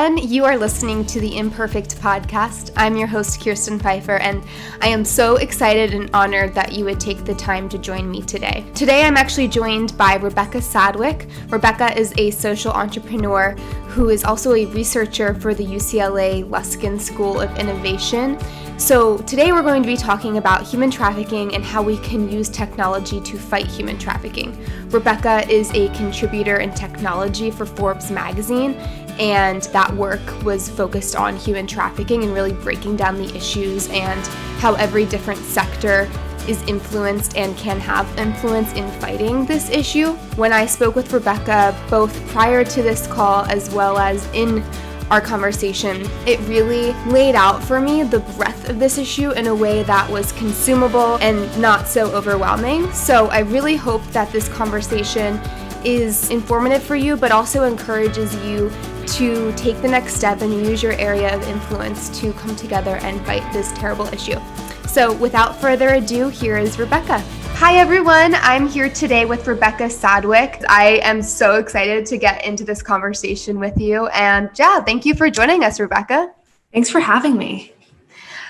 everyone. You are listening to the Imperfect Podcast. I'm your host, Kirsten Pfeiffer, and I am so excited and honored that you would take the time to join me today. Today, I'm actually joined by Rebecca Sadwick. Rebecca is a social entrepreneur who is also a researcher for the UCLA Luskin School of Innovation. So today we're going to be talking about human trafficking and how we can use technology to fight human trafficking. Rebecca is a contributor in technology for Forbes magazine, and that work was focused on human trafficking and really breaking down the issues and how every different sector is influenced and can have influence in fighting this issue. When I spoke with Rebecca, both prior to this call as well as in our conversation, it really laid out for me the breadth of this issue in a way that was consumable and not so overwhelming. So I really hope that this conversation is informative for you, but also encourages you to take the next step and use your area of influence to come together and fight this terrible issue. So without further ado, here is Rebecca. Hi everyone, I'm here today with Rebecca Sadwick. I am so excited to get into this conversation with you, and yeah, thank you for joining us, Rebecca. Thanks for having me.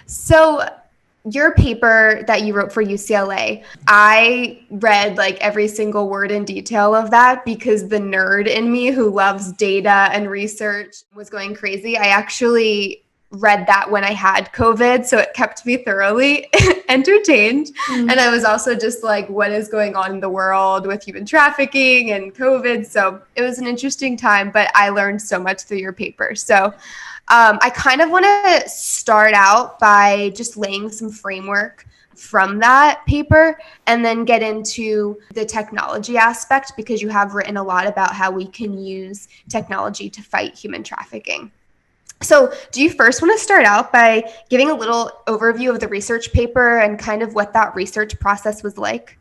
So your paper that you wrote for UCLA, I read like every single word in detail of that because the nerd in me who loves data and research was going crazy. I actually read that when I had COVID, so it kept me thoroughly entertained. And I was also just like, what is going on in the world with human trafficking and COVID? So it was an interesting time, but I learned so much through your paper. So I kind of want to start out by just laying some framework from that paper and then get into the technology aspect, because you have written a lot about how we can use technology to fight human trafficking. So do you first want to start out by giving a little overview of the research paper and kind of what that research process was like?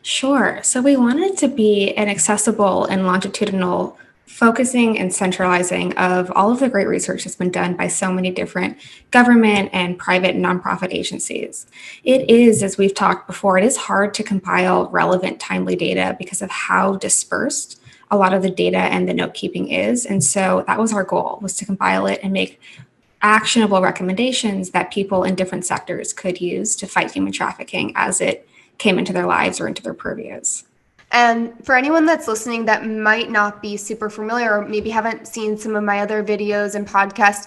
Sure. So we wanted to be an accessible and longitudinal focusing and centralizing of all of the great research that's been done by so many different government and private and nonprofit agencies. It is, as we've talked before, it is hard to compile relevant, timely data because of how dispersed a lot of the data and the note keeping is. And so that was our goal, was to compile it and make actionable recommendations that people in different sectors could use to fight human trafficking as it came into their lives or into their purviews. And for anyone that's listening that might not be super familiar or maybe haven't seen some of my other videos and podcasts,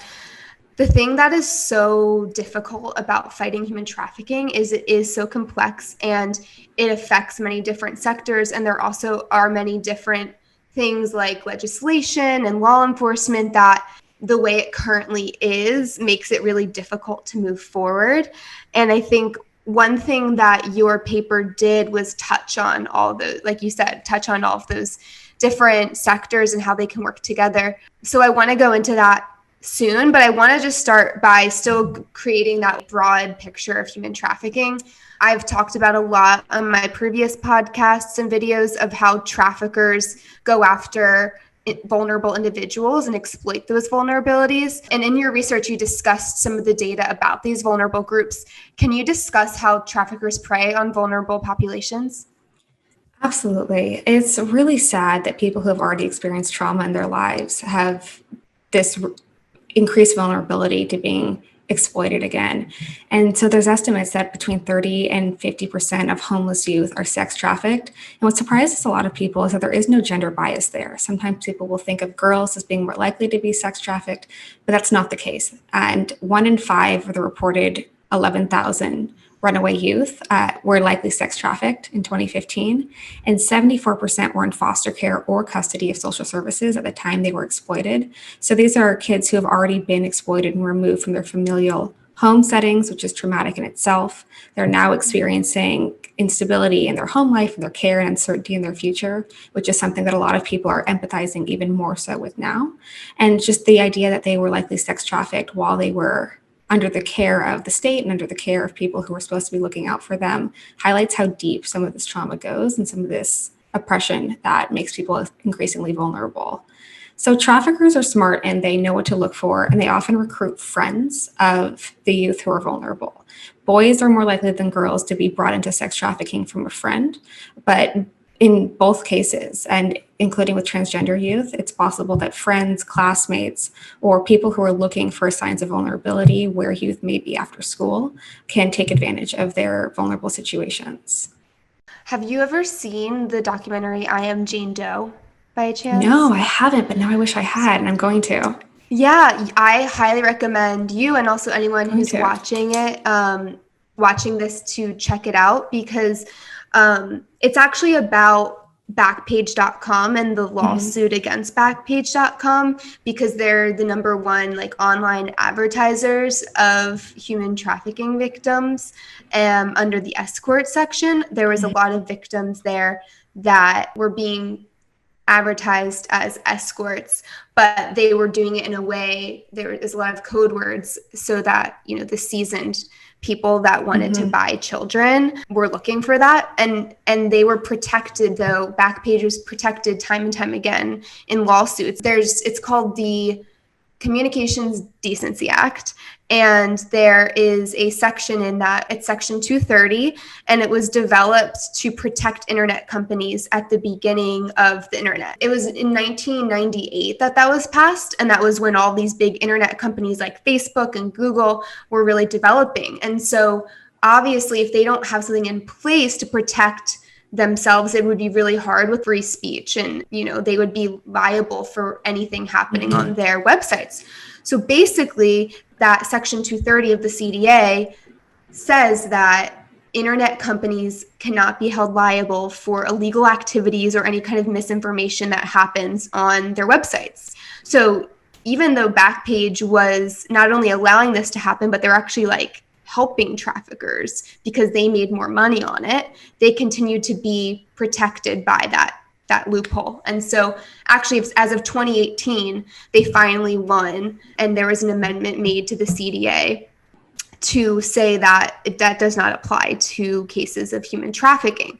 the thing that is so difficult about fighting human trafficking is it is so complex and it affects many different sectors. And there also are many different things like legislation and law enforcement that the way it currently is makes it really difficult to move forward. And I think one thing that your paper did was touch on all those, like you said, touch on all of those different sectors and how they can work together. So I want to go into that soon, but I want to just start by still creating that broad picture of human trafficking. I've talked about a lot on my previous podcasts and videos of how traffickers go after vulnerable individuals and exploit those vulnerabilities. And in your research, you discussed some of the data about these vulnerable groups. Can you discuss how traffickers prey on vulnerable populations? Absolutely. It's really sad that people who have already experienced trauma in their lives have this increased vulnerability to being exploited again. And so there's estimates that between 30 and 50% of homeless youth are sex trafficked. And what surprises a lot of people is that there is no gender bias there. Sometimes people will think of girls as being more likely to be sex trafficked, but that's not the case. And 1 in 5 of the reported 11,000 runaway youth were likely sex trafficked in 2015, and 74% were in foster care or custody of social services at the time they were exploited. So these are kids who have already been exploited and removed from their familial home settings, which is traumatic in itself. They're now experiencing instability in their home life and their care and uncertainty in their future, which is something that a lot of people are empathizing even more so with now. And just the idea that they were likely sex trafficked while they were under the care of the state and under the care of people who are supposed to be looking out for them highlights how deep some of this trauma goes and some of this oppression that makes people increasingly vulnerable. So traffickers are smart and they know what to look for, and they often recruit friends of the youth who are vulnerable. Boys are more likely than girls to be brought into sex trafficking from a friend, but in both cases, and including with transgender youth, it's possible that friends, classmates, or people who are looking for signs of vulnerability where youth may be after school can take advantage of their vulnerable situations. Have you ever seen the documentary I Am Jane Doe by chance? No, I haven't, but now I wish I had, and I'm going to. Yeah, I highly recommend you and also anyone who's watching this to check it out, because it's actually about Backpage.com and the lawsuit against Backpage.com, because they're the number one like online advertisers of human trafficking victims. Under the escort section, there was a lot of victims there that were being advertised as escorts, but they were doing it in a way, there is a lot of code words, so that, you know, the seasoned people that wanted to buy children were looking for that. And they were protected, though. Backpage was protected time and time again in lawsuits. It's called the Communications Decency Act. And there is a section in that, it's section 230, and it was developed to protect internet companies at the beginning of the internet. It was in 1998 that was passed, and that was when all these big internet companies like Facebook and Google were really developing. And so obviously, if they don't have something in place to protect themselves, it would be really hard with free speech, and, you know, they would be liable for anything happening on their websites. So basically, that section 230 of the CDA says that internet companies cannot be held liable for illegal activities or any kind of misinformation that happens on their websites. So even though Backpage was not only allowing this to happen, but they're actually like helping traffickers because they made more money on it, they continue to be protected by that loophole. And so actually, as of 2018, they finally won, and there was an amendment made to the CDA to say that that does not apply to cases of human trafficking.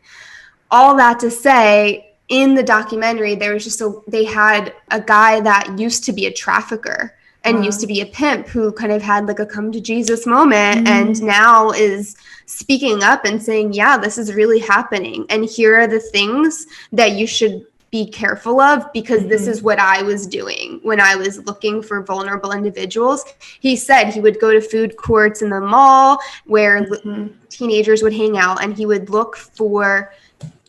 All that to say, in the documentary, they had a guy that used to be a trafficker and used to be a pimp, who kind of had like a come to Jesus moment, and now is speaking up and saying, yeah, this is really happening, and here are the things that you should be careful of, because this is what I was doing when I was looking for vulnerable individuals. He said he would go to food courts in the mall where teenagers would hang out, and he would look for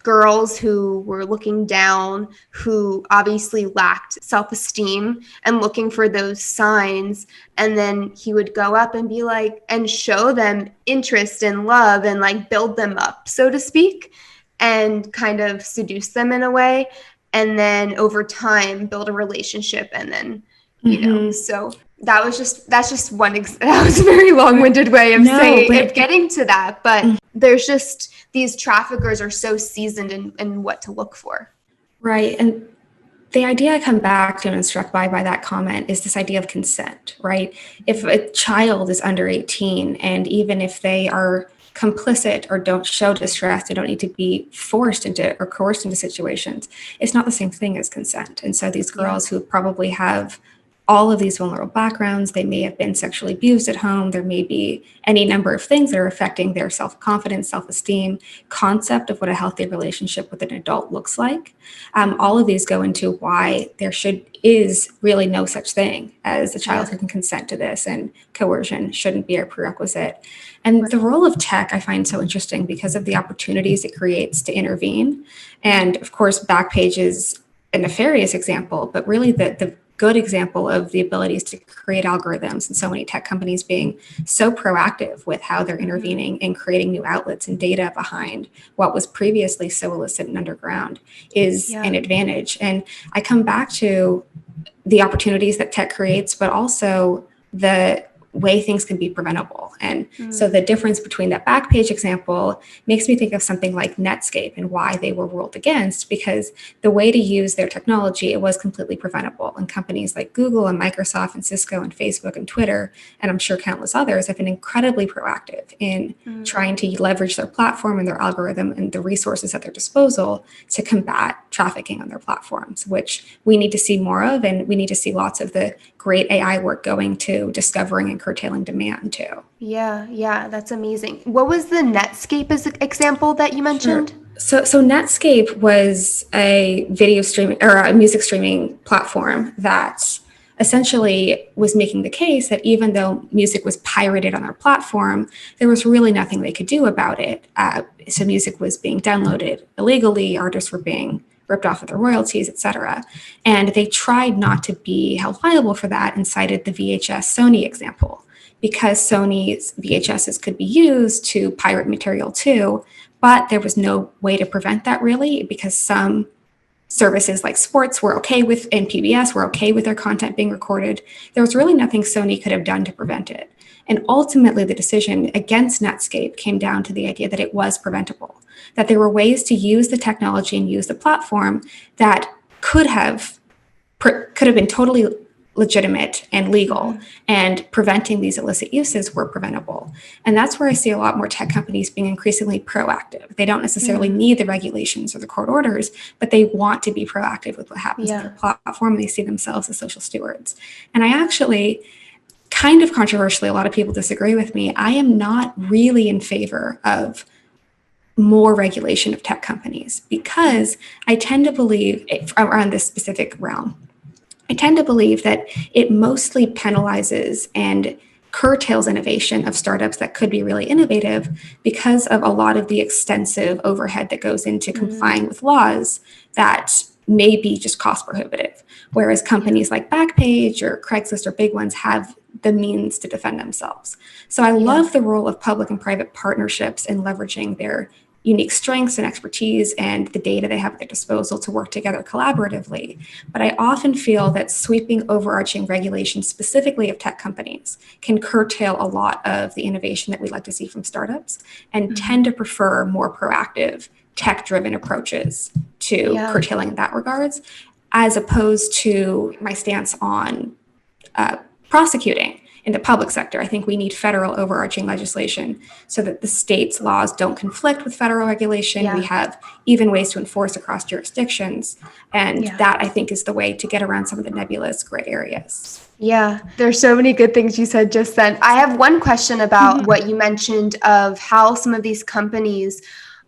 girls who were looking down, who obviously lacked self-esteem, and looking for those signs. And then he would go up and be like, and show them interest and love, and like build them up, so to speak, and kind of seduce them in a way. And then over time, build a relationship. And then, you know, so that's just one, that was a very long-winded way of getting to that. But there's just, these traffickers are so seasoned in what to look for. Right. And the idea I come back to and am struck by that comment is this idea of consent, right? If a child is under 18, and even if they are complicit or don't show distress, they don't need to be forced into or coerced into situations, it's not the same thing as consent. And so these girls who probably have all of these vulnerable backgrounds, they may have been sexually abused at home, there may be any number of things that are affecting their self-confidence, self-esteem, concept of what a healthy relationship with an adult looks like. All of these go into why there is really no such thing as a child who can consent to this, and coercion shouldn't be a prerequisite. And the role of tech I find so interesting because of the opportunities it creates to intervene. And of course, Backpage is a nefarious example, but really the good example of the abilities to create algorithms, and so many tech companies being so proactive with how they're intervening and creating new outlets and data behind what was previously so illicit and underground is an advantage. And I come back to the opportunities that tech creates, but also the way things can be preventable. And so the difference between that Backpage example makes me think of something like Netscape and why they were ruled against, because the way to use their technology, it was completely preventable. And companies like Google and Microsoft and Cisco and Facebook and Twitter, and I'm sure countless others, have been incredibly proactive in trying to leverage their platform and their algorithm and the resources at their disposal to combat trafficking on their platforms, which we need to see more of. And we need to see lots of the great AI work going to discovering and curtailing demand too. Yeah, that's amazing. What was the Netscape example that you mentioned? Sure. So Netscape was a video streaming or a music streaming platform that essentially was making the case that even though music was pirated on their platform, there was really nothing they could do about it. So music was being downloaded illegally, artists were being ripped off of their royalties, et cetera. And they tried not to be held liable for that and cited the VHS Sony example because Sony's VHSs could be used to pirate material too, but there was no way to prevent that really because some services like sports were okay with, and PBS were okay with their content being recorded. There was really nothing Sony could have done to prevent it. And ultimately, the decision against Netscape came down to the idea that it was preventable, that there were ways to use the technology and use the platform that could have been totally legitimate and legal, and preventing these illicit uses were preventable. And that's where I see a lot more tech companies being increasingly proactive. They don't necessarily need the regulations or the court orders, but they want to be proactive with what happens to their platform. They see themselves as social stewards. And I actually, kind of controversially, a lot of people disagree with me. I am not really in favor of more regulation of tech companies because I tend to believe around this specific realm. I tend to believe that it mostly penalizes and curtails innovation of startups that could be really innovative because of a lot of the extensive overhead that goes into complying with laws that may be just cost prohibitive. Whereas companies like Backpage or Craigslist or big ones have the means to defend themselves. So I love the role of public and private partnerships in leveraging their unique strengths and expertise and the data they have at their disposal to work together collaboratively. But I often feel that sweeping overarching regulations, specifically of tech companies, can curtail a lot of the innovation that we'd like to see from startups and tend to prefer more proactive, tech-driven approaches to curtailing in that regards, as opposed to my stance on prosecuting in the public sector. I think we need federal overarching legislation so that the state's laws don't conflict with federal regulation. We have even ways to enforce across jurisdictions. And that, I think, is the way to get around some of the nebulous gray areas. Yeah, there's so many good things you said just then. I have one question about what you mentioned of how some of these companies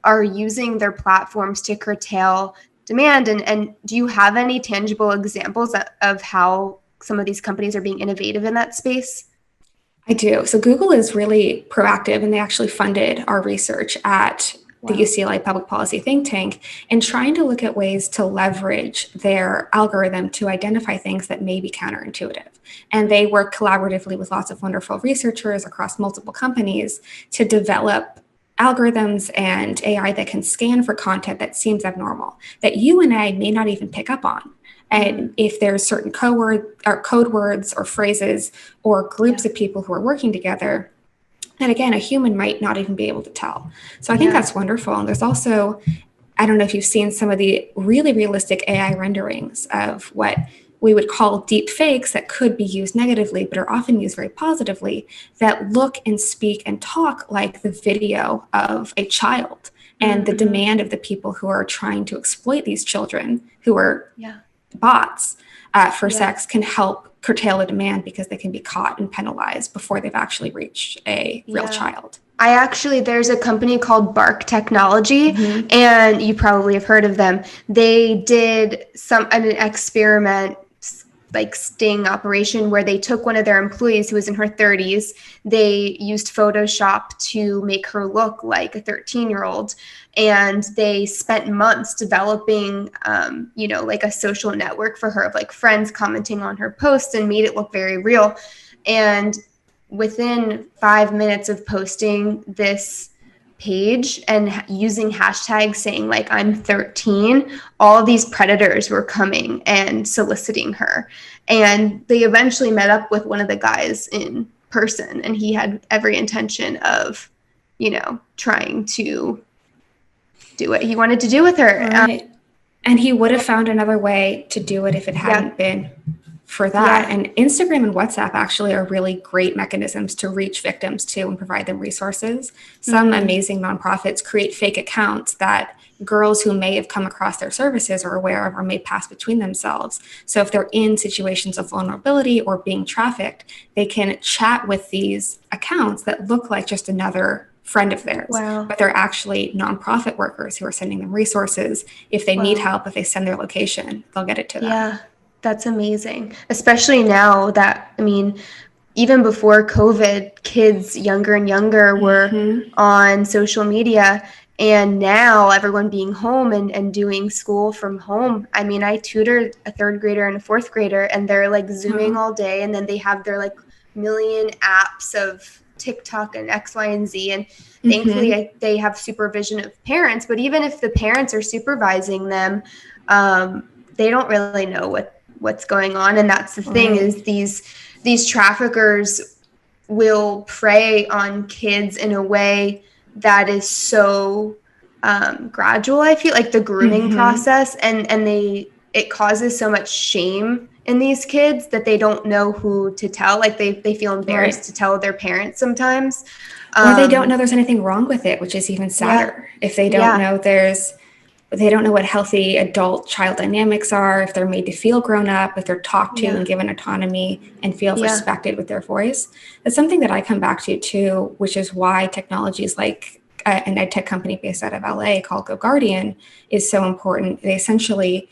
are using their platforms to curtail demand. And do you have any tangible examples of how some of these companies are being innovative in that space? I do. So Google is really proactive, and they actually funded our research at the UCLA public policy think tank in trying to look at ways to leverage their algorithm to identify things that may be counterintuitive. And they work collaboratively with lots of wonderful researchers across multiple companies to develop algorithms and AI that can scan for content that seems abnormal, that you and I may not even pick up on. And if there's certain code words or phrases or groups of people who are working together, then again, a human might not even be able to tell. So I think that's wonderful. And there's also, I don't know if you've seen some of the really realistic AI renderings of what we would call deep fakes that could be used negatively, but are often used very positively, that look and speak and talk like the video of a child. And the demand of the people who are trying to exploit these children, who are bots for sex, can help curtail the demand because they can be caught and penalized before they've actually reached a real child. There's a company called Bark Technology, and you probably have heard of them. They did an experiment, like sting operation, where they took one of their employees who was in her 30s. They used Photoshop to make her look like a 13-year-old. And they spent months developing, like a social network for her of like friends commenting on her posts and made it look very real. And within 5 minutes of posting this page and using hashtags saying like I'm 13, all of these predators were coming and soliciting her. And they eventually met up with one of the guys in person, and he had every intention of, trying to do what he wanted to do with her. Right. And he would have found another way to do it if it hadn't been for that. And Instagram and WhatsApp actually are really great mechanisms to reach victims too and provide them resources. Some amazing nonprofits create fake accounts that girls who may have come across their services are aware of or may pass between themselves. So if they're in situations of vulnerability or being trafficked, they can chat with these accounts that look like just another friend of theirs, Wow. but they're actually nonprofit workers who are sending them resources. If they need help, if they send their location, they'll get it to them. Yeah, that's amazing. Especially now that, I mean, even before COVID, kids younger and younger were on social media. And now everyone being home and doing school from home. I mean, I tutored a third grader and a fourth grader, and they're like Zooming all day. And then they have their like million apps of TikTok and X, Y, and Z. And thankfully, they have supervision of parents. But even if the parents are supervising them, they don't really know what's going on. And that's the thing is these traffickers will prey on kids in a way that is so gradual. I feel like the grooming process and it causes so much shame in these kids that they don't know who to tell. Like they feel embarrassed to tell their parents sometimes. Or they don't know there's anything wrong with it, which is even sadder. If they don't know they don't know what healthy adult-child dynamics are, if they're made to feel grown up, if they're talked to and given autonomy and feel respected with their voice. That's something that I come back to too, which is why technologies like an ed tech company based out of LA called GoGuardian is so important. They essentially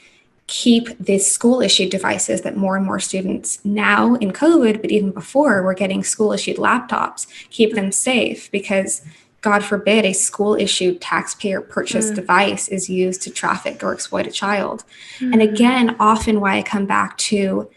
keep these school-issued devices that more and more students now in COVID, but even before, we're getting school-issued laptops, keep them safe because God forbid a school-issued taxpayer-purchased device is used to traffic or exploit a child. And again, often why I come back to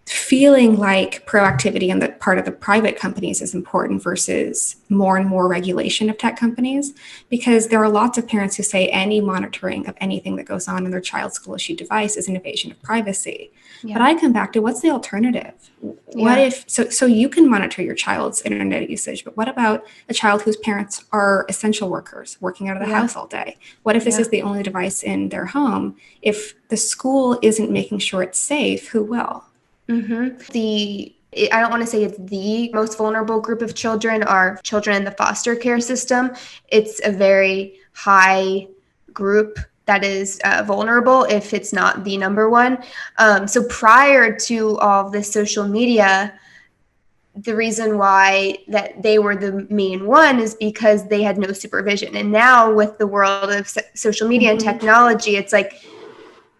feeling like proactivity on the part of the private companies is important versus more and more regulation of tech companies, because there are lots of parents who say any monitoring of anything that goes on in their child's school-issued device is an invasion of privacy. But I come back to what's the alternative? What if, so you can monitor your child's internet usage, but what about a child whose parents are essential workers working out of the house all day? What if this is the only device in their home? If the school isn't making sure it's safe, who will? I don't want to say it's the most vulnerable group of children are children in the foster care system. It's a very high group that is vulnerable if it's not the number one. So prior to all of this social media, the reason why that they were the main one is because they had no supervision. And now with the world of social media and technology, it's like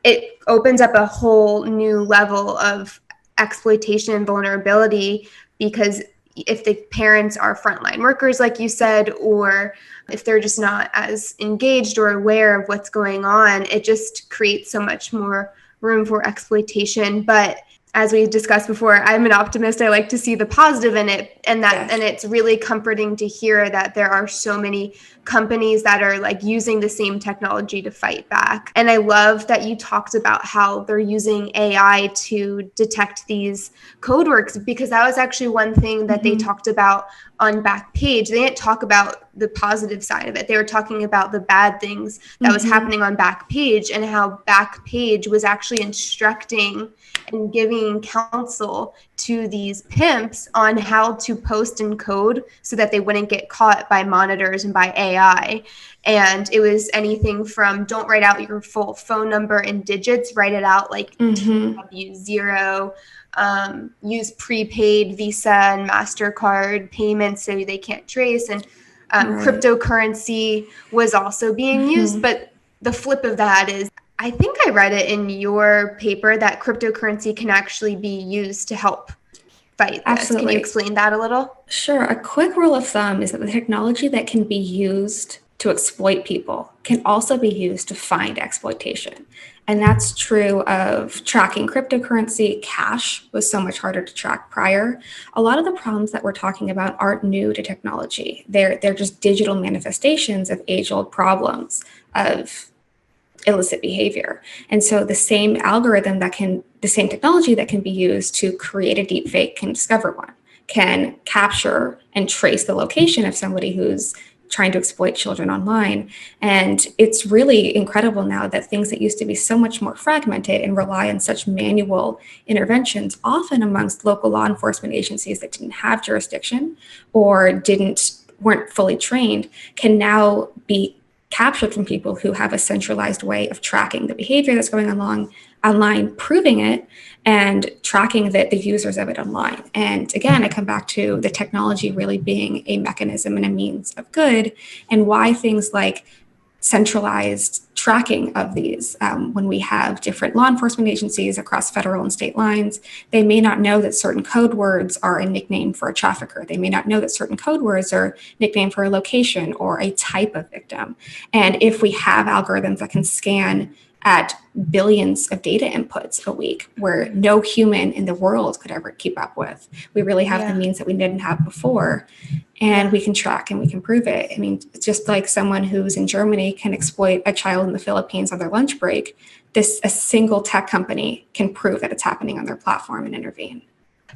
it opens up a whole new level of exploitation and vulnerability, because if the parents are frontline workers, like you said, or if they're just not as engaged or aware of what's going on, it just creates so much more room for exploitation. But as we discussed before, I'm an optimist. I like to see the positive in it, and it's really comforting to hear that there are so many companies that are like using the same technology to fight back. And I love that you talked about how they're using AI to detect these code works, because that was actually one thing that they talked about on Backpage. They didn't talk about the positive side of it. They were talking about the bad things that was happening on Backpage, and how Backpage was actually instructing and giving counsel to these pimps on how to post and code so that they wouldn't get caught by monitors and by AI. And it was anything from don't write out your full phone number in digits, write it out like TW0, use prepaid Visa and MasterCard payments so they can't trace. And cryptocurrency was also being used. But the flip of that is, I think I read it in your paper that cryptocurrency can actually be used to help fight this. Absolutely. Can you explain that a little? Sure. A quick rule of thumb is that the technology that can be used to exploit people can also be used to find exploitation. And that's true of tracking cryptocurrency. Cash was so much harder to track prior. A lot of the problems that we're talking about aren't new to technology. They're just digital manifestations of age-old problems of illicit behavior. And so the same technology that can be used to create a deep fake can discover one, can capture and trace the location of somebody who's trying to exploit children online. And it's really incredible now that things that used to be so much more fragmented and rely on such manual interventions, often amongst local law enforcement agencies that didn't have jurisdiction or weren't fully trained, can now be captured from people who have a centralized way of tracking the behavior that's going along online, proving it, and tracking the users of it online. And again, I come back to the technology really being a mechanism and a means of good, and why things like centralized tracking of these. When we have different law enforcement agencies across federal and state lines, they may not know that certain code words are a nickname for a trafficker. They may not know that certain code words are nickname for a location or a type of victim. And if we have algorithms that can scan at billions of data inputs a week where no human in the world could ever keep up with, we really have the means that we didn't have before. And we can track and we can prove it. I mean, just like someone who's in Germany can exploit a child in the Philippines on their lunch break, a single tech company can prove that it's happening on their platform and intervene.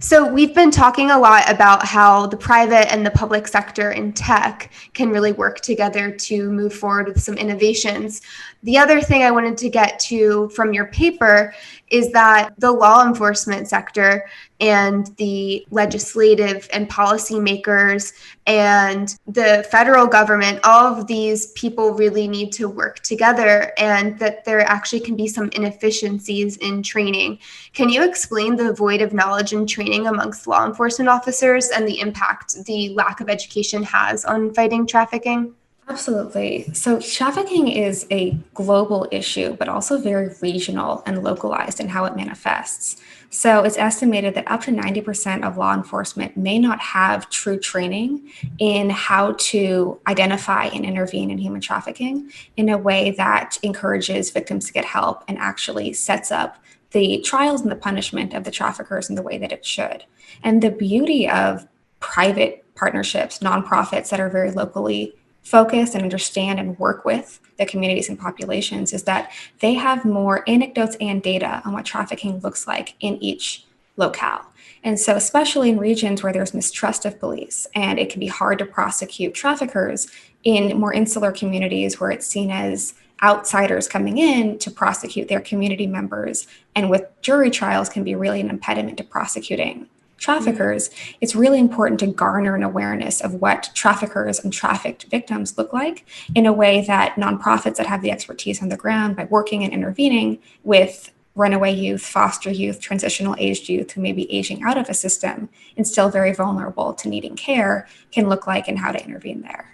So we've been talking a lot about how the private and the public sector in tech can really work together to move forward with some innovations. The other thing I wanted to get to from your paper is that the law enforcement sector and the legislative and policymakers and the federal government, all of these people really need to work together, and that there actually can be some inefficiencies in training. Can you explain the void of knowledge and training amongst law enforcement officers and the impact the lack of education has on fighting trafficking? Absolutely. So trafficking is a global issue, but also very regional and localized in how it manifests. So it's estimated that up to 90% of law enforcement may not have true training in how to identify and intervene in human trafficking in a way that encourages victims to get help and actually sets up the trials and the punishment of the traffickers in the way that it should. And the beauty of private partnerships, nonprofits that are very locally focus and understand and work with the communities and populations is that they have more anecdotes and data on what trafficking looks like in each locale. And so especially in regions where there's mistrust of police and it can be hard to prosecute traffickers, in more insular communities where it's seen as outsiders coming in to prosecute their community members, and with jury trials can be really an impediment to prosecuting traffickers, it's really important to garner an awareness of what traffickers and trafficked victims look like in a way that nonprofits that have the expertise on the ground, by working and intervening with runaway youth, foster youth, transitional aged youth who may be aging out of a system and still very vulnerable to needing care, can look like and how to intervene there.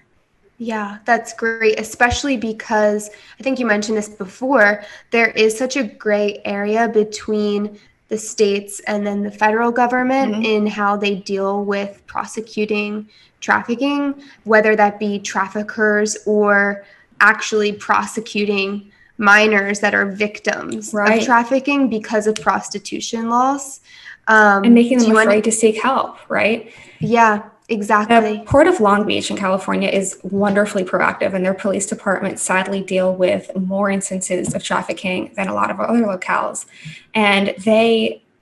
Yeah, that's great, especially because I think you mentioned this before, there is such a gray area between the states and then the federal government in how they deal with prosecuting trafficking, whether that be traffickers or actually prosecuting minors that are victims of trafficking because of prostitution laws. And making them afraid to seek help, right? Yeah, exactly. The Port of Long Beach in California is wonderfully proactive, and their police department sadly deal with more instances of trafficking than a lot of other locales. And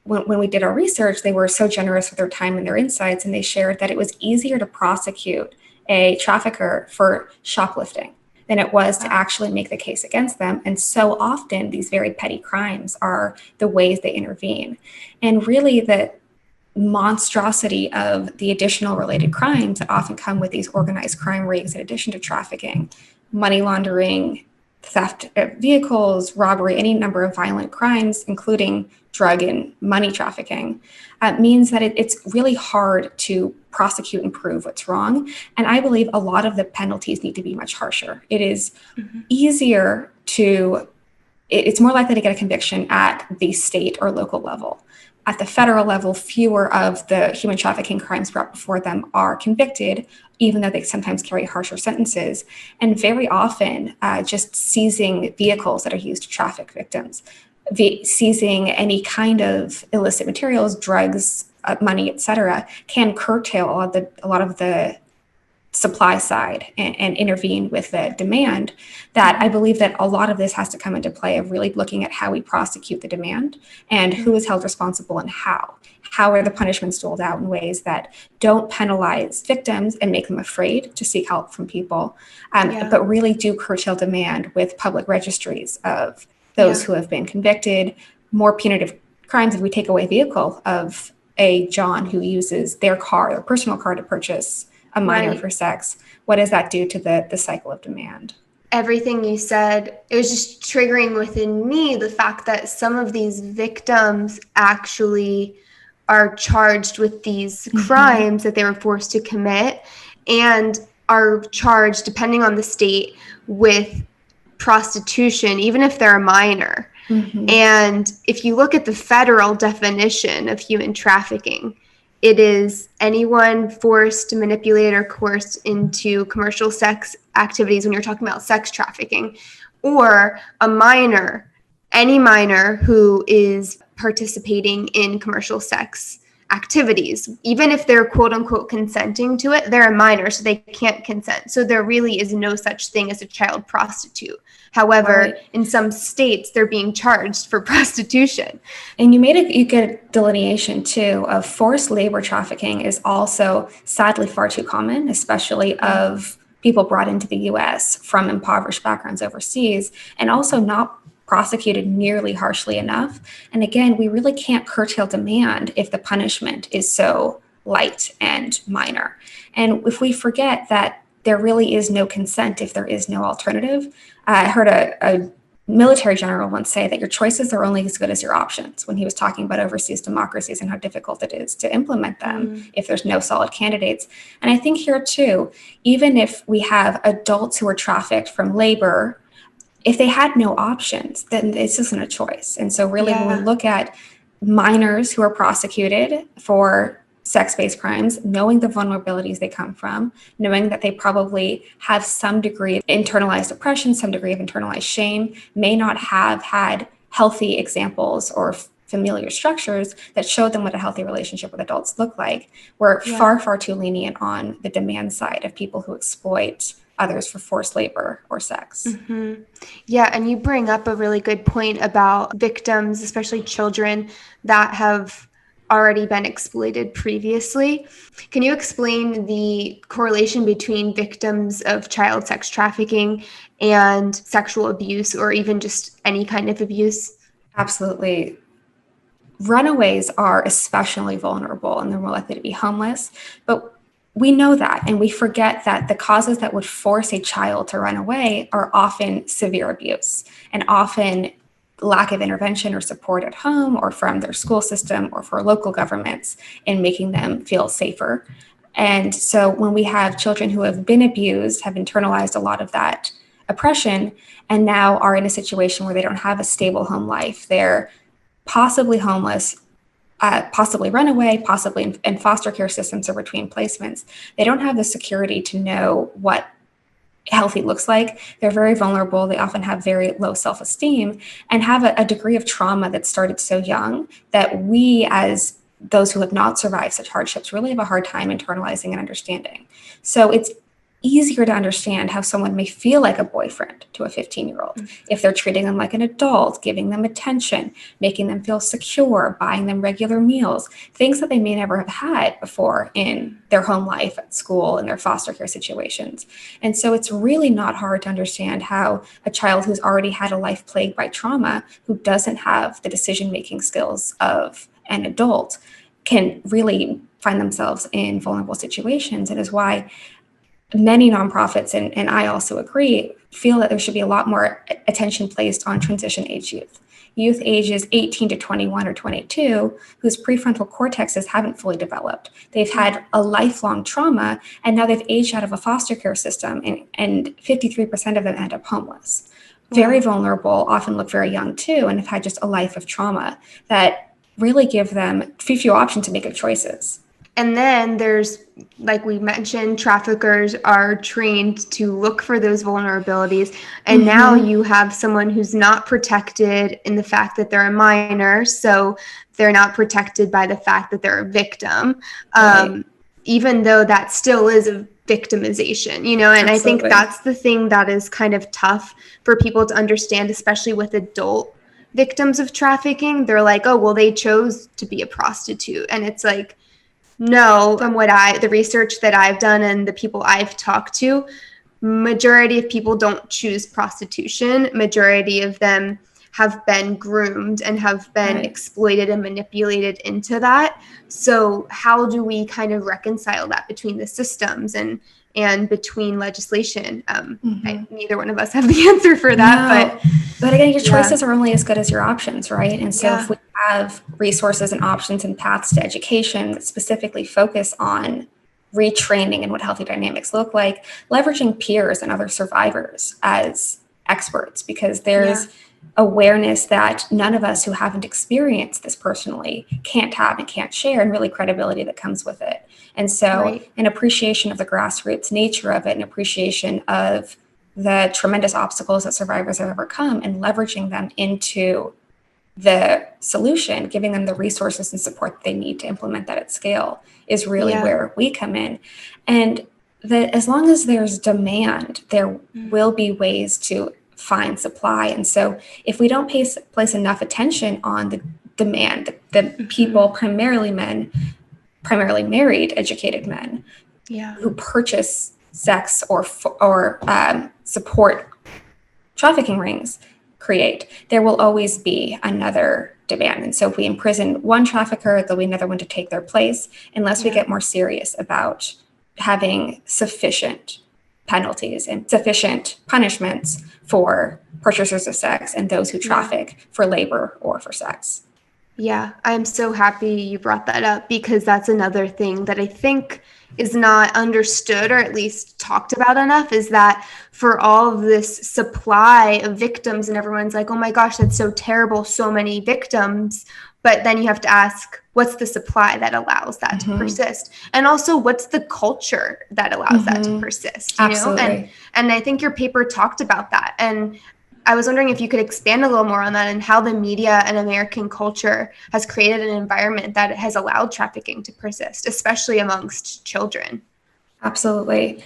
when we did our research, they were so generous with their time and their insights, and they shared that it was easier to prosecute a trafficker for shoplifting than it was to actually make the case against them. And so often these very petty crimes are the ways they intervene. And really the monstrosity of the additional related crimes that often come with these organized crime rings in addition to trafficking, money laundering, theft of vehicles, robbery, any number of violent crimes, including drug and money trafficking, means that it's really hard to prosecute and prove what's wrong. And I believe a lot of the penalties need to be much harsher. It is easier it's more likely to get a conviction at the state or local level. At the federal level, fewer of the human trafficking crimes brought before them are convicted, even though they sometimes carry harsher sentences. And very often, just seizing vehicles that are used to traffic victims, seizing any kind of illicit materials, drugs, money, etc., can curtail a lot of the supply side and intervene with the demand. That I believe that a lot of this has to come into play of really looking at how we prosecute the demand and who is held responsible and how. How are the punishments doled out in ways that don't penalize victims and make them afraid to seek help from people, but really do curtail demand with public registries of those who have been convicted, more punitive crimes if we take away vehicle of a John who uses their personal car to purchase a minor for sex. What does that do to the cycle of demand? everything you said, it was just triggering within me the fact that some of these victims actually are charged with these crimes that they were forced to commit, and are charged, depending on the state, with prostitution, even if they're a minor. And if you look at the federal definition of human trafficking, it is anyone forced, manipulated, or coerced into commercial sex activities when you're talking about sex trafficking, or a minor, any minor who is participating in commercial sex activities. Even if they're quote unquote consenting to it, they're a minor, so they can't consent. So there really is no such thing as a child prostitute. However, in some states, they're being charged for prostitution. And you get a delineation too of forced labor trafficking is also sadly far too common, especially of people brought into the US from impoverished backgrounds overseas, and also not prosecuted nearly harshly enough. And again, we really can't curtail demand if the punishment is so light and minor. And if we forget that there really is no consent if there is no alternative. I heard a military general once say that your choices are only as good as your options, when he was talking about overseas democracies and how difficult it is to implement them if there's no solid candidates. And I think here too, even if we have adults who are trafficked from labor, if they had no options, then this isn't a choice. And so really when we look at minors who are prosecuted for sex-based crimes, knowing the vulnerabilities they come from, knowing that they probably have some degree of internalized oppression, some degree of internalized shame, may not have had healthy examples or familiar structures that showed them what a healthy relationship with adults look like. We're far, far too lenient on the demand side of people who exploit others for forced labor or sex. Yeah, and you bring up a really good point about victims, especially children that have already been exploited previously. Can you explain the correlation between victims of child sex trafficking and sexual abuse, or even just any kind of abuse? Absolutely. Runaways are especially vulnerable and they're more likely to be homeless, but we know that, and we forget that the causes that would force a child to run away are often severe abuse and often lack of intervention or support at home or from their school system or for local governments in making them feel safer. And so when we have children who have been abused, have internalized a lot of that oppression, and now are in a situation where they don't have a stable home life, they're possibly homeless, possibly runaway, possibly in foster care systems or between placements. They don't have the security to know what healthy looks like. They're very vulnerable. They often have very low self-esteem and have a degree of trauma that started so young that we, as those who have not survived such hardships, really have a hard time internalizing and understanding. So it's easier to understand how someone may feel like a boyfriend to a 15-year-old if they're treating them like an adult, giving them attention, making them feel secure, buying them regular meals, things that they may never have had before in their home life, at school, in their foster care situations. And so it's really not hard to understand how a child who's already had a life plagued by trauma, who doesn't have the decision-making skills of an adult, can really find themselves in vulnerable situations. And is why many nonprofits, and I also agree, feel that there should be a lot more attention placed on transition age youth ages 18 to 21 or 22, whose prefrontal cortexes haven't fully developed. They've had a lifelong trauma, and now they've aged out of a foster care system, and 53% of them end up homeless. Very vulnerable, often look very young too, and have had just a life of trauma that really give them few options to make good choices. And then there's, like we mentioned, traffickers are trained to look for those vulnerabilities. And now you have someone who's not protected in the fact that they're a minor. So they're not protected by the fact that they're a victim, even though that still is a victimization, you know, and Absolutely. I think that's the thing that is kind of tough for people to understand, especially with adult victims of trafficking. They're like, oh, well, they chose to be a prostitute. And it's like, no, from the research that I've done and the people I've talked to, majority of people don't choose prostitution. Majority of them have been groomed and have been exploited and manipulated into that. So how do we kind of reconcile that between the systems? And and between legislation? Neither one of us have the answer for that, but again, your choices are only as good as your options, right? And so Yeah. if we have resources and options and paths to education that specifically focus on retraining and what healthy dynamics look like, leveraging peers and other survivors as experts, because there's awareness that none of us who haven't experienced this personally can't have and can't share, and really credibility that comes with it. And so an appreciation of the grassroots nature of it, an appreciation of the tremendous obstacles that survivors have overcome, and leveraging them into the solution, giving them the resources and support that they need to implement that at scale, is really where we come in. And that as long as there's demand, there will be ways to find supply. And so if we don't place enough attention on the demand, the people, primarily men, primarily married, educated men, who purchase sex or support trafficking rings create, there will always be another demand. And so if we imprison one trafficker, there'll be another one to take their place, unless we get more serious about having sufficient penalties and sufficient punishments for purchasers of sex and those who traffic for labor or for sex. Yeah, I'm so happy you brought that up, because that's another thing that I think is not understood, or at least talked about enough, is that for all of this supply of victims, and everyone's like, oh my gosh, that's so terrible, so many victims. But then you have to ask, what's the supply that allows that to persist? And also, what's the culture that allows that to persist? You know? And I think your paper talked about that. And I was wondering if you could expand a little more on that, and how the media and American culture has created an environment that has allowed trafficking to persist, especially amongst children. Absolutely.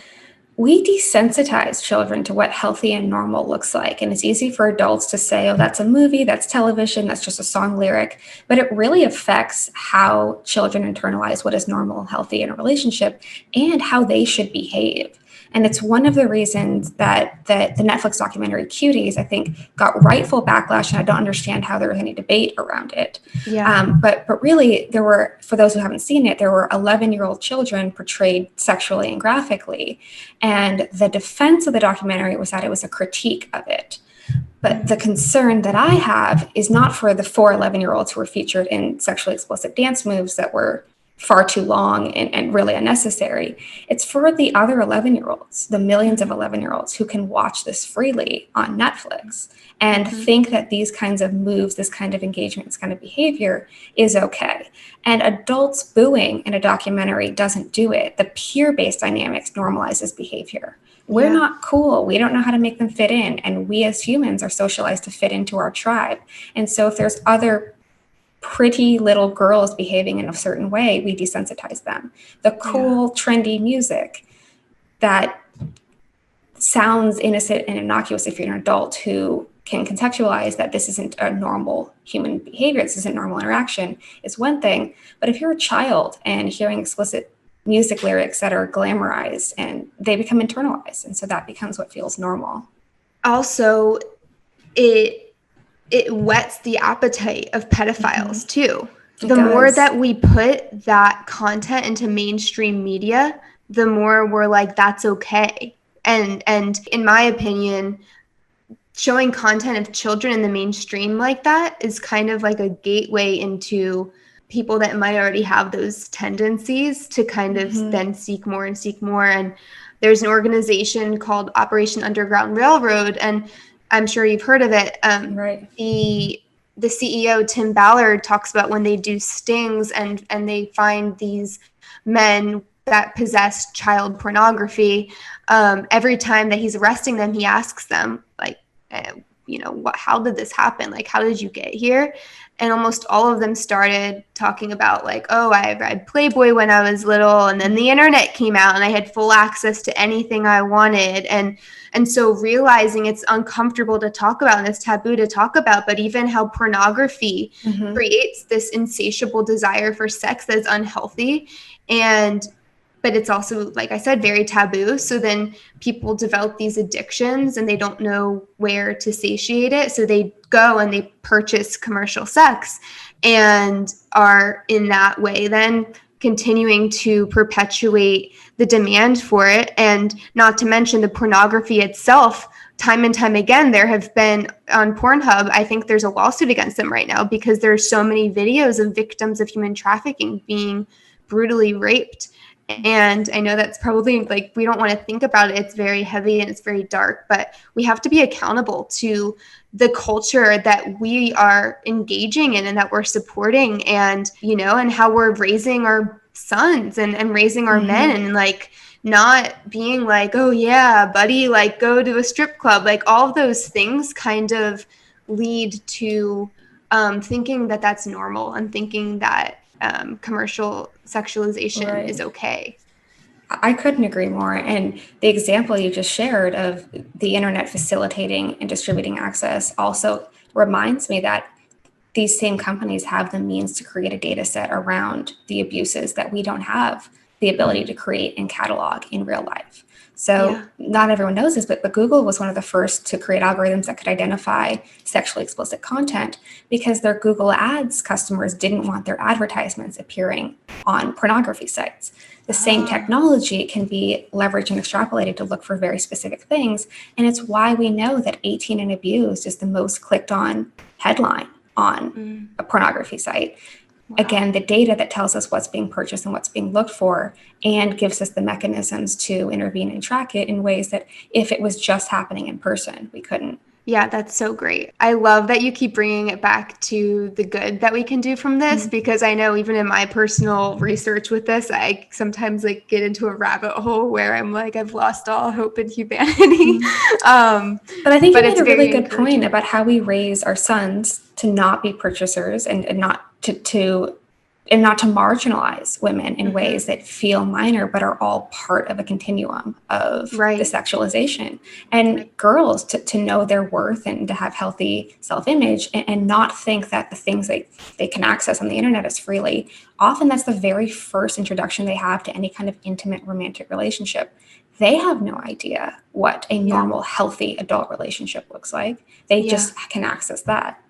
We desensitize children to what healthy and normal looks like. And it's easy for adults to say, oh, that's a movie, that's television, that's just a song lyric. But it really affects how children internalize what is normal, healthy in a relationship, and how they should behave. And it's one of the reasons that the Netflix documentary Cuties, I think, got rightful backlash, and I don't understand how there was any debate around it. But really, there were, for those who haven't seen it, there were 11-year-old children portrayed sexually and graphically. And the defense of the documentary was that it was a critique of it. But the concern that I have is not for the 4 11-year-olds who were featured in sexually explicit dance moves that were far too long and really unnecessary. It's for the other 11-year-olds, the millions of 11-year-olds who can watch this freely on Netflix and think that these kinds of moves, this kind of engagement, this kind of behavior is okay. And adults booing in a documentary doesn't do it. The peer-based dynamics normalizes behavior. We're not cool. We don't know how to make them fit in. And we as humans are socialized to fit into our tribe. And so if there's other pretty little girls behaving in a certain way, we desensitize them. The cool, trendy music that sounds innocent and innocuous if you're an adult who can contextualize that this isn't a normal human behavior, this isn't normal interaction, is one thing. But if you're a child and hearing explicit music lyrics that are glamorized, and they become internalized, and so that becomes what feels normal. Also, it whets the appetite of pedophiles too. The more that we put that content into mainstream media, the more we're like, that's okay. And in my opinion, showing content of children in the mainstream like that is kind of like a gateway into people that might already have those tendencies to kind of then seek more and seek more. And there's an organization called Operation Underground Railroad, and I'm sure you've heard of it. The CEO, Tim Ballard, talks about when they do stings and they find these men that possess child pornography. Every time that he's arresting them, he asks them, like, how did this happen? Like, how did you get here? And almost all of them started talking about, like, oh, I read Playboy when I was little, and then the internet came out and I had full access to anything I wanted. And so realizing it's uncomfortable to talk about and it's taboo to talk about, but even how pornography creates this insatiable desire for sex that is unhealthy. But it's also, like I said, very taboo. So then people develop these addictions and they don't know where to satiate it. So they go and they purchase commercial sex and are in that way then continuing to perpetuate the demand for it. And not to mention the pornography itself. Time and time again, there have been on Pornhub, I think there's a lawsuit against them right now because there's so many videos of victims of human trafficking being brutally raped. And I know that's probably like, we don't want to think about it. It's very heavy and it's very dark, but we have to be accountable to the culture that we are engaging in and that we're supporting, and, you know, and how we're raising our sons and raising our men, and like not being like, oh yeah, buddy, like go to a strip club. Like all of those things kind of lead to thinking that that's normal and thinking that commercial sexualization is okay. I couldn't agree more. And the example you just shared of the internet facilitating and distributing access also reminds me that these same companies have the means to create a data set around the abuses that we don't have the ability to create and catalog in real life. So not everyone knows this, but Google was one of the first to create algorithms that could identify sexually explicit content because their Google Ads customers didn't want their advertisements appearing on pornography sites. The same technology can be leveraged and extrapolated to look for very specific things. And it's why we know that 18 and abused is the most clicked on headline on a pornography site. Wow. Again, the data that tells us what's being purchased and what's being looked for, and gives us the mechanisms to intervene and track it in ways that if it was just happening in person, we couldn't. Yeah, that's so great. I love that you keep bringing it back to the good that we can do from this, because I know even in my personal research with this, I sometimes like get into a rabbit hole where I'm like, I've lost all hope in humanity. But I think you made a really good point about how we raise our sons to not be purchasers and not to marginalize women in ways that feel minor, but are all part of a continuum of the sexualization. And girls to know their worth and to have healthy self-image and not think that the things they can access on the internet as freely, often that's the very first introduction they have to any kind of intimate romantic relationship. They have no idea what a normal, healthy adult relationship looks like. They just can access that.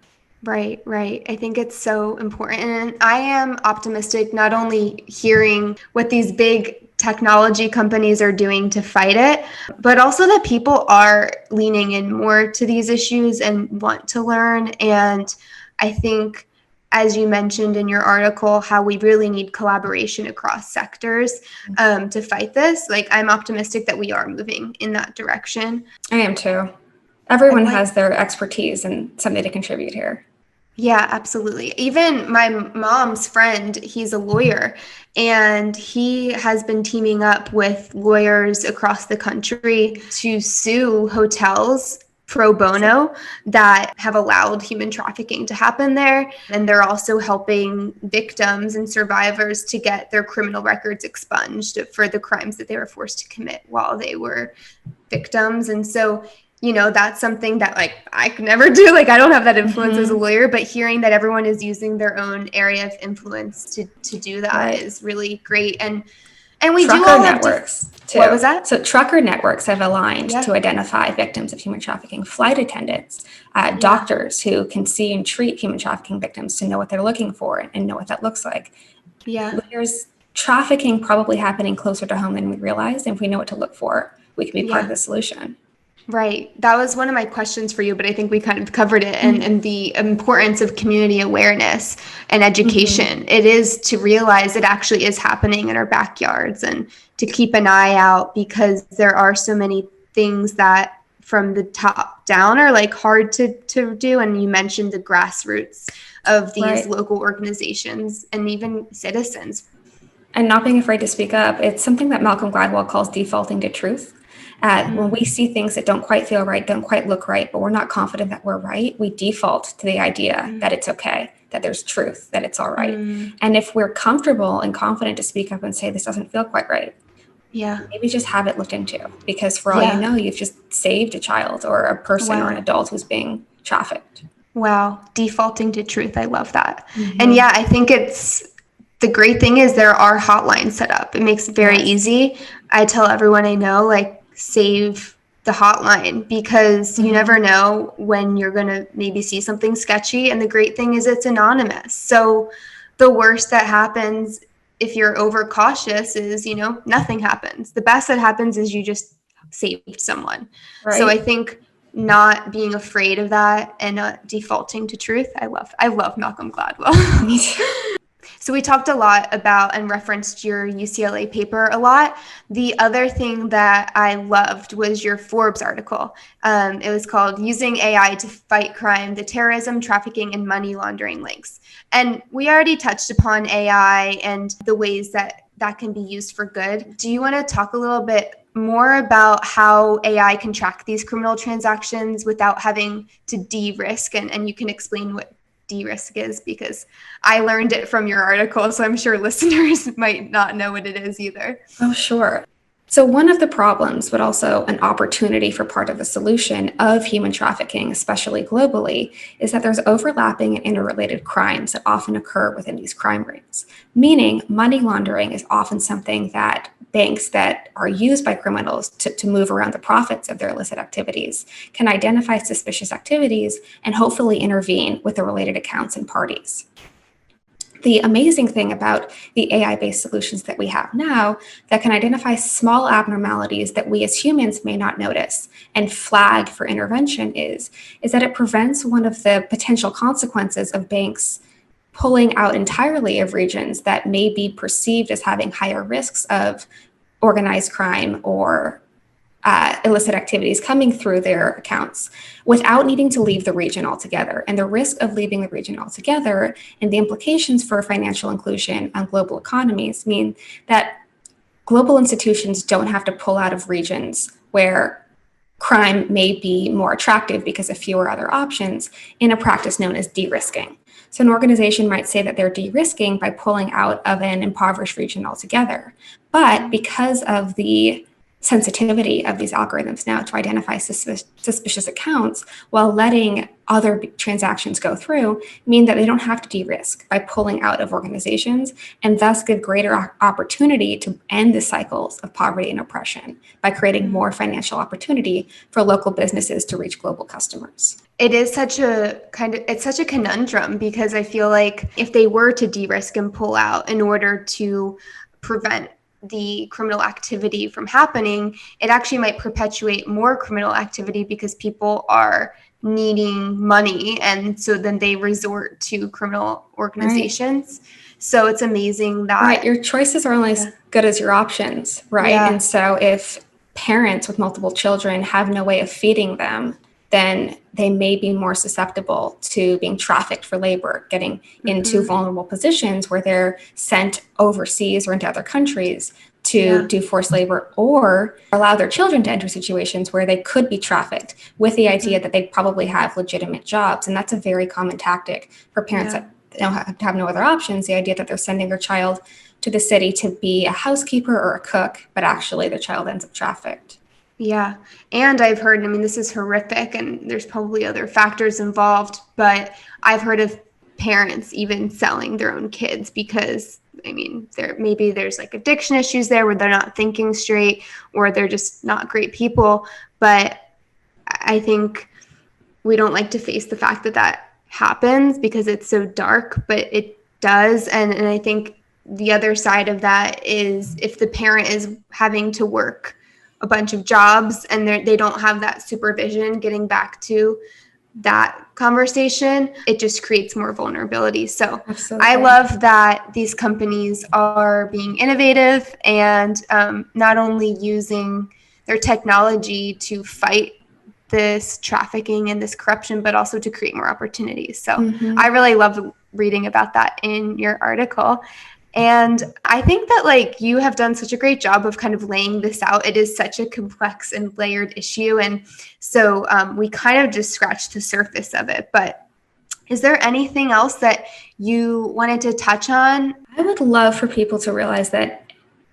Right. I think it's so important. And I am optimistic, not only hearing what these big technology companies are doing to fight it, but also that people are leaning in more to these issues and want to learn. And I think, as you mentioned in your article, how we really need collaboration across sectors to fight this. Like, I'm optimistic that we are moving in that direction. I am too. Everyone has their expertise and something to contribute here. Yeah, absolutely. Even my mom's friend, he's a lawyer, and he has been teaming up with lawyers across the country to sue hotels pro bono that have allowed human trafficking to happen there. And they're also helping victims and survivors to get their criminal records expunged for the crimes that they were forced to commit while they were victims. And so, you know, that's something that like I could never do. Like, I don't have that influence as a lawyer, but hearing that everyone is using their own area of influence to do that is really great. And we trucker do all networks too. What was that? So trucker networks have aligned to identify victims of human trafficking, flight attendants, doctors who can see and treat human trafficking victims to know what they're looking for and know what that looks like. Yeah. There's trafficking probably happening closer to home than we realize. And if we know what to look for, we can be part of the solution. Right. That was one of my questions for you, but I think we kind of covered it, and the importance of community awareness and education. It is to realize it actually is happening in our backyards, and to keep an eye out, because there are so many things that from the top down are like hard to do. And you mentioned the grassroots of these local organizations and even citizens. And not being afraid to speak up. It's something that Malcolm Gladwell calls defaulting to truth. When we see things that don't quite feel right, don't quite look right, but we're not confident that we're right, we default to the idea that it's okay, that there's truth, that it's all right. And if we're comfortable and confident to speak up and say, this doesn't feel quite right, maybe just have it looked into, because for all you know, you've just saved a child or a person or an adult who's being trafficked. Wow. Defaulting to truth. I love that. And I think the great thing is there are hotlines set up. It makes it very easy. I tell everyone I know, like, save the hotline, because you never know when you're going to maybe see something sketchy. And the great thing is it's anonymous. So the worst that happens if you're overcautious is, nothing happens. The best that happens is you just saved someone. Right. So I think not being afraid of that and not defaulting to truth. I love Malcolm Gladwell. Me too. So we talked a lot about and referenced your UCLA paper a lot. The other thing that I loved was your Forbes article. It was called Using AI to Fight Crime, the Terrorism, Trafficking, and Money Laundering Links. And we already touched upon AI and the ways that can be used for good. Do you want to talk a little bit more about how AI can track these criminal transactions without having to de-risk? And you can explain what de-risk is, because I learned it from your article, so I'm sure listeners might not know what it is either. Oh, sure. So one of the problems, but also an opportunity for part of the solution of human trafficking, especially globally, is that there's overlapping and interrelated crimes that often occur within these crime rings. Meaning money laundering is often something that banks that are used by criminals to move around the profits of their illicit activities can identify suspicious activities and hopefully intervene with the related accounts and parties. The amazing thing about the AI-based solutions that we have now that can identify small abnormalities that we as humans may not notice and flag for intervention is that it prevents one of the potential consequences of banks pulling out entirely of regions that may be perceived as having higher risks of organized crime or illicit activities coming through their accounts without needing to leave the region altogether. And the risk of leaving the region altogether and the implications for financial inclusion on global economies mean that global institutions don't have to pull out of regions where crime may be more attractive because of fewer other options in a practice known as de-risking. So an organization might say that they're de-risking by pulling out of an impoverished region altogether. But because of the sensitivity of these algorithms now to identify suspicious accounts while letting other transactions go through mean that they don't have to de-risk by pulling out of organizations and thus give greater opportunity to end the cycles of poverty and oppression by creating more financial opportunity for local businesses to reach global customers. It is it's such a conundrum, because I feel like if they were to de-risk and pull out in order to prevent the criminal activity from happening, it actually might perpetuate more criminal activity because people are needing money, and so then they resort to criminal organizations. Right. So it's amazing that your choices are only as good as your options, right? Yeah. And so if parents with multiple children have no way of feeding them, then they may be more susceptible to being trafficked for labor, getting into vulnerable positions where they're sent overseas or into other countries to do forced labor, or allow their children to enter situations where they could be trafficked with the idea that they probably have legitimate jobs. And that's a very common tactic for parents that have no other options, the idea that they're sending their child to the city to be a housekeeper or a cook, but actually the child ends up trafficked. Yeah. And I've heard, this is horrific and there's probably other factors involved, but I've heard of parents even selling their own kids because, there's like addiction issues there where they're not thinking straight or they're just not great people. But I think we don't like to face the fact that that happens because it's so dark, but it does. And I think the other side of that is if the parent is having to work a bunch of jobs and they don't have that supervision, getting back to that conversation, it just creates more vulnerability. So absolutely. I love that these companies are being innovative and not only using their technology to fight this trafficking and this corruption, but also to create more opportunities. So I really loved reading about that in your article. And I think that you have done such a great job of kind of laying this out. It is such a complex and layered issue. And so we kind of just scratched the surface of it. But is there anything else that you wanted to touch on? I would love for people to realize that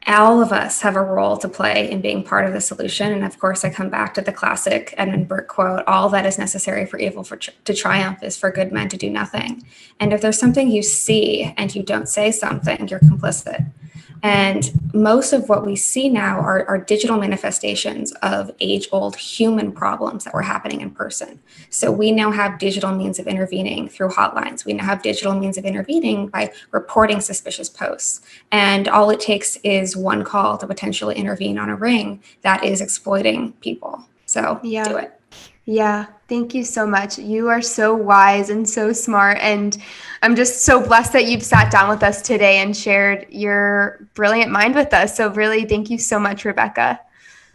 all of us have a role to play in being part of the solution. And of course, I come back to the classic Edmund Burke quote, all that is necessary for evil to triumph is for good men to do nothing. And if there's something you see and you don't say something, you're complicit. And most of what we see now are digital manifestations of age-old human problems that were happening in person. So we now have digital means of intervening through hotlines. We now have digital means of intervening by reporting suspicious posts. And all it takes is one call to potentially intervene on a ring that is exploiting people. So do it. Yeah, thank you so much. You are so wise and so smart, and I'm just so blessed that you've sat down with us today and shared your brilliant mind with us. So really, thank you so much, Rebecca.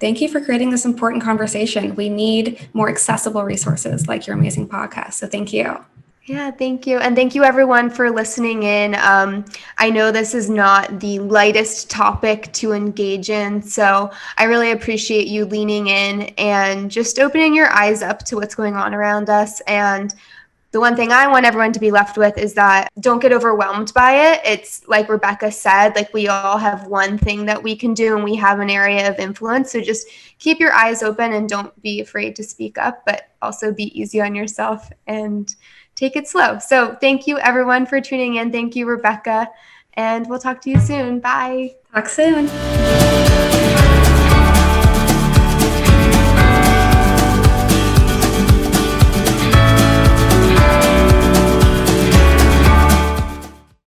Thank you for creating this important conversation. We need more accessible resources like your amazing podcast. So thank you. Yeah, thank you. And thank you everyone for listening in. I know this is not the lightest topic to engage in, so I really appreciate you leaning in and just opening your eyes up to what's going on around us. And the one thing I want everyone to be left with is that don't get overwhelmed by it. It's like Rebecca said, like we all have one thing that we can do and we have an area of influence. So just keep your eyes open and don't be afraid to speak up, but also be easy on yourself and take it slow. So thank you everyone for tuning in. Thank you, Rebecca. And we'll talk to you soon. Bye. Talk soon.